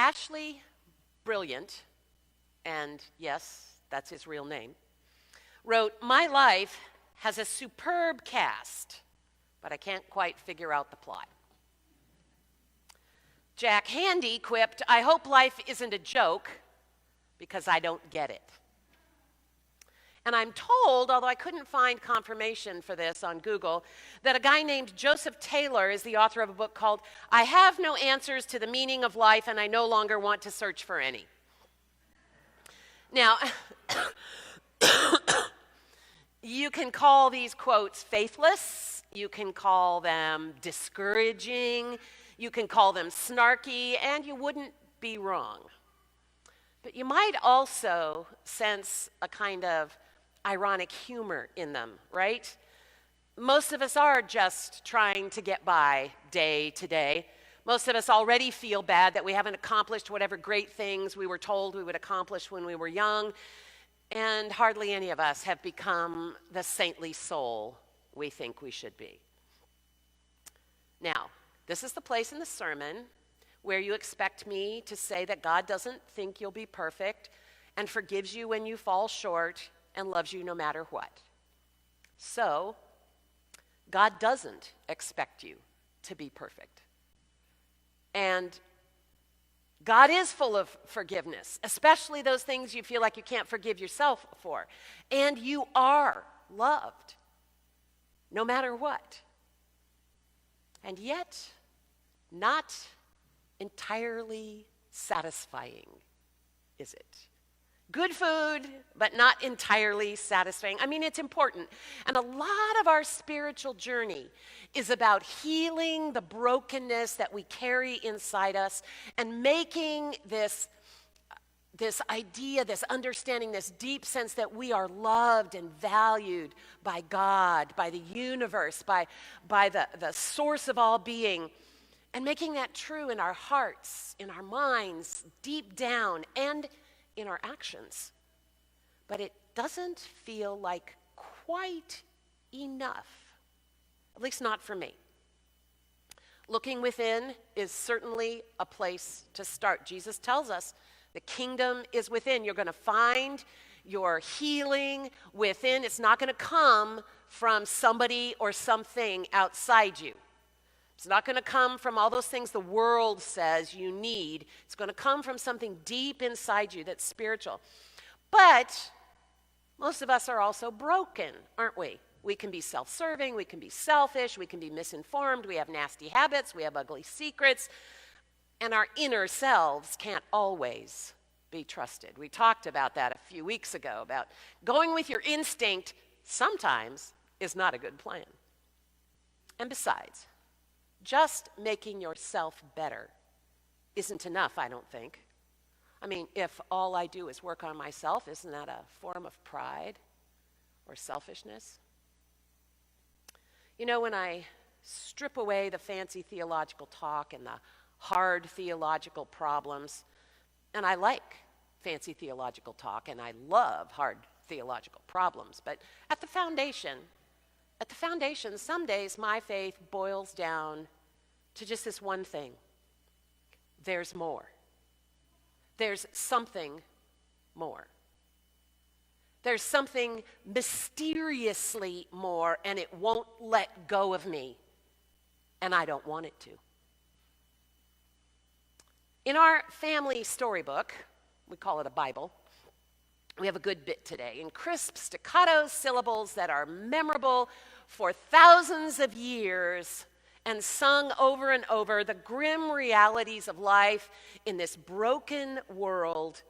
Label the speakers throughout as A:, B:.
A: Ashley Brilliant, and yes, that's his real name, wrote, "My life has a superb cast, but I can't quite figure out the plot." Jack Handy quipped, "I hope life isn't a joke because I don't get it." And I'm told, although I couldn't find confirmation for this on Google, that a guy named Joseph Taylor is the author of a book called "I Have No Answers to the Meaning of Life and I No Longer Want to Search for Any." Now, you can call these quotes faithless, you can call them discouraging, you can call them snarky, and you wouldn't be wrong. But you might also sense a kind of ironic humor in them, right? Most of us are just trying to get by day to day. Most of us already feel bad that we haven't accomplished whatever great things we were told we would accomplish when we were young, and hardly any of us have become the saintly soul we think we should be. Now, this is the place in the sermon where you expect me to say that God doesn't think you'll be perfect and forgives you when you fall short and loves you no matter what. So, God doesn't expect you to be perfect. And God is full of forgiveness, especially those things you feel like you can't forgive yourself for. And you are loved, no matter what. And yet, not entirely satisfying, is it? Good food, but not entirely satisfying. I mean, it's important. And a lot of our spiritual journey is about healing the brokenness that we carry inside us and making this idea, this understanding, this deep sense that we are loved and valued by God, by the universe, by the source of all being, and making that true in our hearts, in our minds, deep down, and in our actions. But it doesn't feel like quite enough, at least not for me. Looking within is certainly a place to start. Jesus tells us the kingdom is within. You're going to find your healing within. It's not going to come from somebody or something outside you. It's not going to come from all those things the world says you need. It's going to come from something deep inside you that's spiritual. But most of us are also broken, aren't we? We can be self-serving, we can be selfish, we can be misinformed, we have nasty habits, we have ugly secrets, and our inner selves can't always be trusted. We talked about that a few weeks ago, about going with your instinct sometimes is not a good plan. And besides, just making yourself better isn't enough, I don't think. I mean, if all I do is work on myself, isn't that a form of pride or selfishness? You know, when I strip away the fancy theological talk and the hard theological problems, and I like fancy theological talk and I love hard theological problems, but at the foundation, some days my faith boils down to just this one thing. There's more. There's something more. There's something mysteriously more, and it won't let go of me, and I don't want it to. In our family storybook, we call it a Bible, we have a good bit today in crisp staccato syllables that are memorable for thousands of years and sung over and over, the grim realities of life in this broken world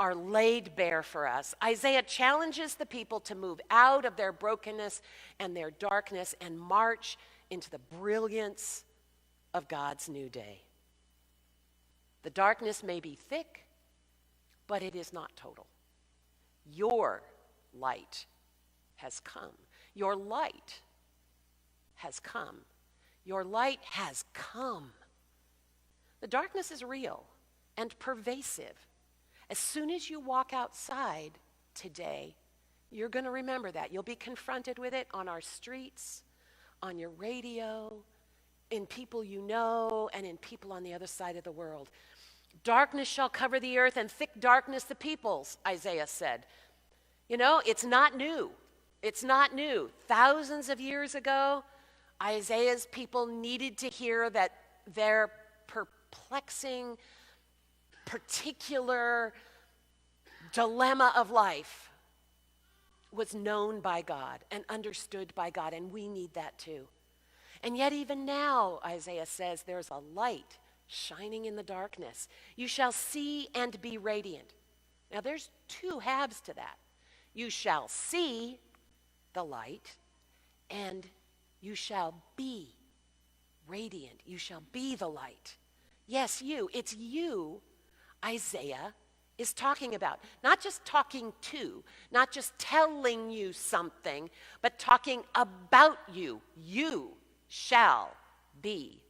A: are laid bare for us. Isaiah challenges the people to move out of their brokenness and their darkness and march into the brilliance of God's new day. The darkness may be thick, but it is not total. Your light has come. Your light has come. Your light has come. The darkness is real and pervasive. As soon as you walk outside today, you're going to remember that. You'll be confronted with it on our streets, on your radio, in people you know, and in people on the other side of the world. Darkness shall cover the earth and thick darkness the peoples, Isaiah said. You know, it's not new. It's not new. Thousands of years ago, Isaiah's people needed to hear that their perplexing, particular dilemma of life was known by God and understood by God, and we need that too. And yet even now, Isaiah says, there's a light shining in the darkness. You shall see and be radiant. Now there's two halves to that. You shall see the light, and you shall be radiant. You shall be the light. Yes, you. It's you Isaiah is talking about. Not just talking to, not just telling you something, but talking about you. You shall be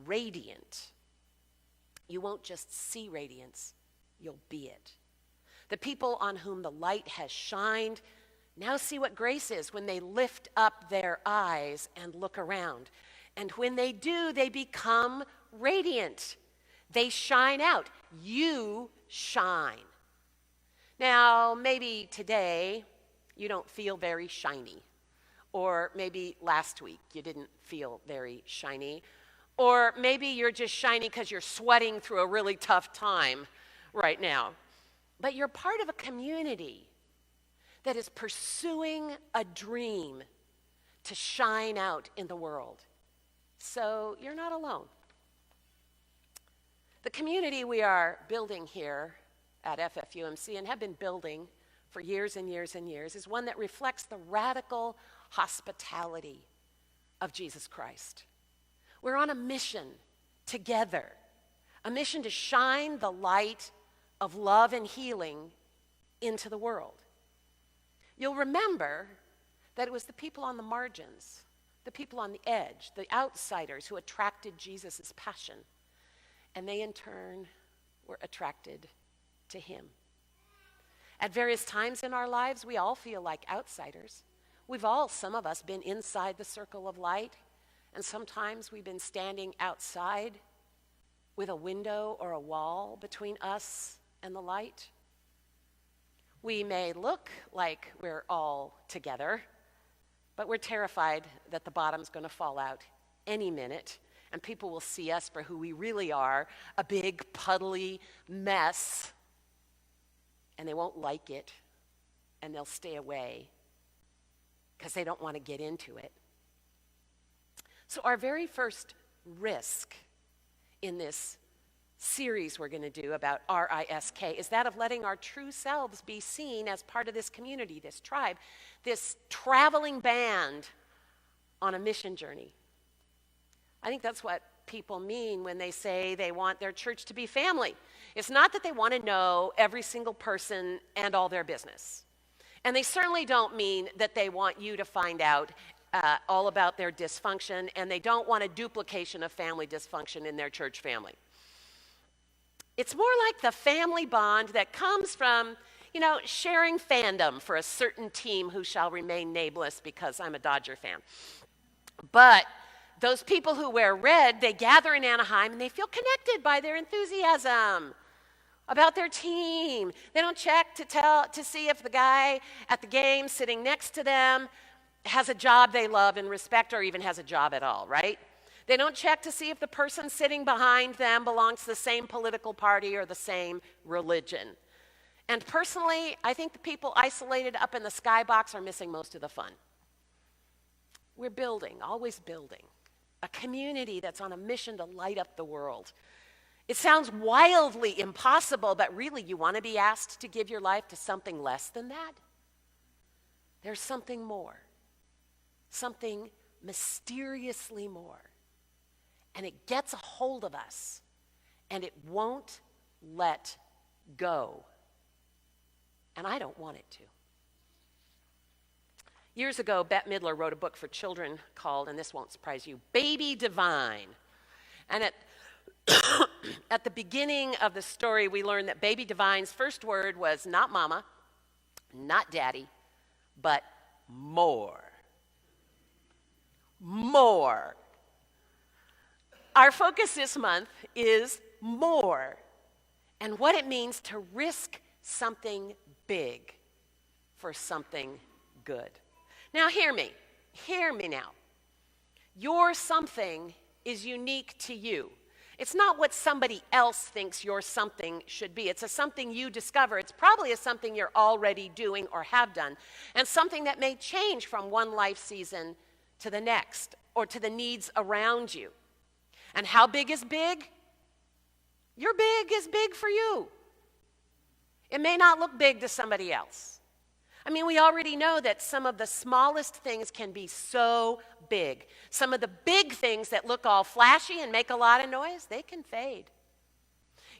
A: radiant. You won't just see radiance, you'll be it. The people on whom the light has shined now see what grace is when they lift up their eyes and look around. And when they do, they become radiant. They shine out. You shine. Now, maybe today you don't feel very shiny. Or maybe last week you didn't feel very shiny. Or maybe you're just shiny because you're sweating through a really tough time right now. But you're part of a community that is pursuing a dream to shine out in the world. So you're not alone. The community we are building here at FFUMC and have been building for years and years and years is one that reflects the radical hospitality of Jesus Christ. We're on a mission together, a mission to shine the light of love and healing into the world. You'll remember that it was the people on the margins, the people on the edge, the outsiders who attracted Jesus' passion, and they in turn were attracted to him. At various times in our lives, we all feel like outsiders. We've all, some of us, been inside the circle of light, and sometimes we've been standing outside with a window or a wall between us and the light. We may look like we're all together, but we're terrified that the bottom's going to fall out any minute, and people will see us for who we really are, a big, puddly mess, and they won't like it, and they'll stay away because they don't want to get into it. So our very first risk in this series we're going to do about RISK is that of letting our true selves be seen as part of this community, this tribe, this traveling band on a mission journey. I think that's what people mean when they say they want their church to be family. It's not that they want to know every single person and all their business. And they certainly don't mean that they want you to find out all about their dysfunction, and they don't want a duplication of family dysfunction in their church family. It's more like the family bond that comes from, sharing fandom for a certain team who shall remain nameless because I'm a Dodger fan. But those people who wear red, they gather in Anaheim and they feel connected by their enthusiasm about their team. They don't check to see if the guy at the game sitting next to them has a job they love and respect or even has a job at all, right? They don't check to see if the person sitting behind them belongs to the same political party or the same religion. And personally, I think the people isolated up in the skybox are missing most of the fun. We're building, always building, a community that's on a mission to light up the world. It sounds wildly impossible, but really you want to be asked to give your life to something less than that? There's something more, something mysteriously more. And it gets a hold of us, and it won't let go. And I don't want it to. Years ago, Bette Midler wrote a book for children called, and this won't surprise you, Baby Divine. And at the beginning of the story, we learn that Baby Divine's first word was not mama, not daddy, but more. More. Our focus this month is more. and what it means to risk something big for something good. Now hear me now. Your something is unique to you. It's not what somebody else thinks your something should be. It's a something you discover. It's probably a something you're already doing or have done, and something that may change from one life season to the next or to the needs around you. And how big is big? Your big is big for you. It may not look big to somebody else. I mean, we already know that some of the smallest things can be so big. Some of the big things that look all flashy and make a lot of noise, they can fade.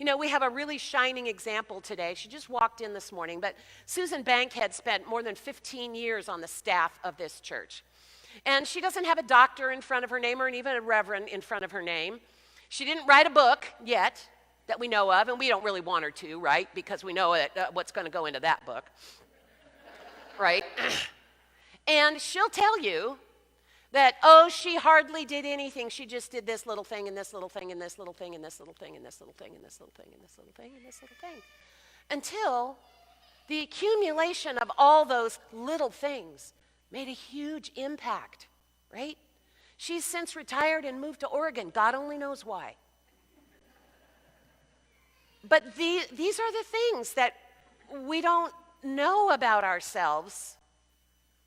A: You know, we have a really shining example today. She just walked in this morning, but Susan Bankhead spent more than 15 years on the staff of this church. And she doesn't have a doctor in front of her name or even a reverend in front of her name. She didn't write a book yet that we know of, and we don't really want her to, right? Because we know what's going to go into that book. Right? And she'll tell you that, oh, she hardly did anything. She just did this little thing and this little thing and this little thing and this little thing and this little thing and this little thing and this little thing and this little thing. Until the accumulation of all those little things made a huge impact, right? She's since retired and moved to Oregon. God only knows why. But these are the things that we don't know about ourselves,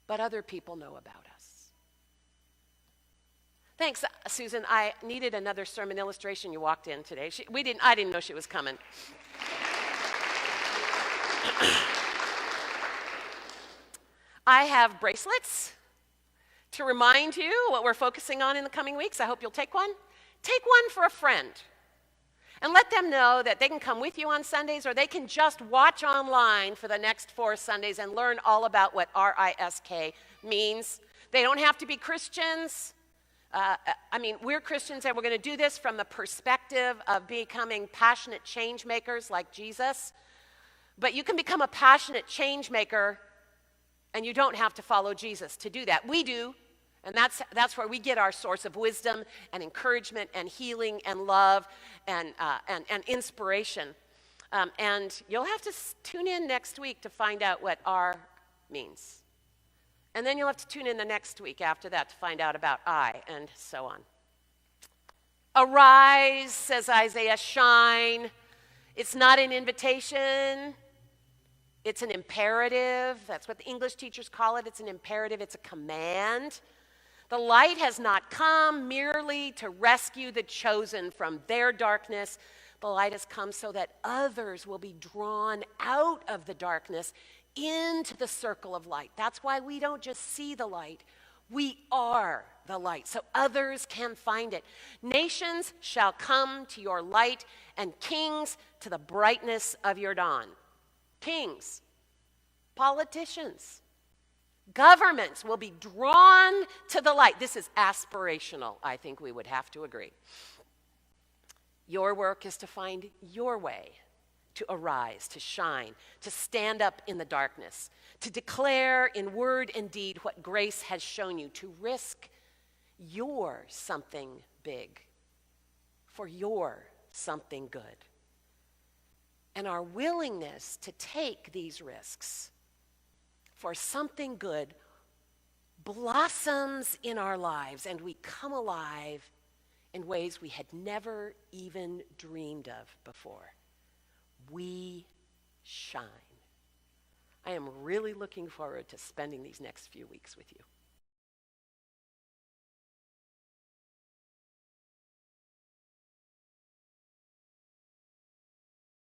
A: but other people know about us. Thanks, Susan. I needed another sermon illustration. You walked in today. I didn't know she was coming. I have bracelets to remind you what we're focusing on in the coming weeks. I hope you'll take one. Take one for a friend. And let them know that they can come with you on Sundays, or they can just watch online for the next 4 Sundays and learn all about what RISK means. They don't have to be Christians. We're Christians, and we're going to do this from the perspective of becoming passionate change makers like Jesus. But you can become a passionate change maker, and you don't have to follow Jesus to do that. We do. And that's where we get our source of wisdom and encouragement and healing and love and inspiration. And you'll have to tune in next week to find out what R means. And then you'll have to tune in the next week after that to find out about I, and so on. Arise, says Isaiah, shine. It's not an invitation. It's an imperative. That's what the English teachers call it. It's an imperative. It's a command. The light has not come merely to rescue the chosen from their darkness. The light has come so that others will be drawn out of the darkness into the circle of light. That's why we don't just see the light. We are the light, so others can find it. Nations shall come to your light, and kings to the brightness of your dawn. Kings, politicians, governments will be drawn to the light. This is aspirational, I think we would have to agree. Your work is to find your way to arise, to shine, to stand up in the darkness, to declare in word and deed what grace has shown you, to risk your something big for your something good. And our willingness to take these risks for something good blossoms in our lives, and we come alive in ways we had never even dreamed of before. We shine. I am really looking forward to spending these next few weeks with you.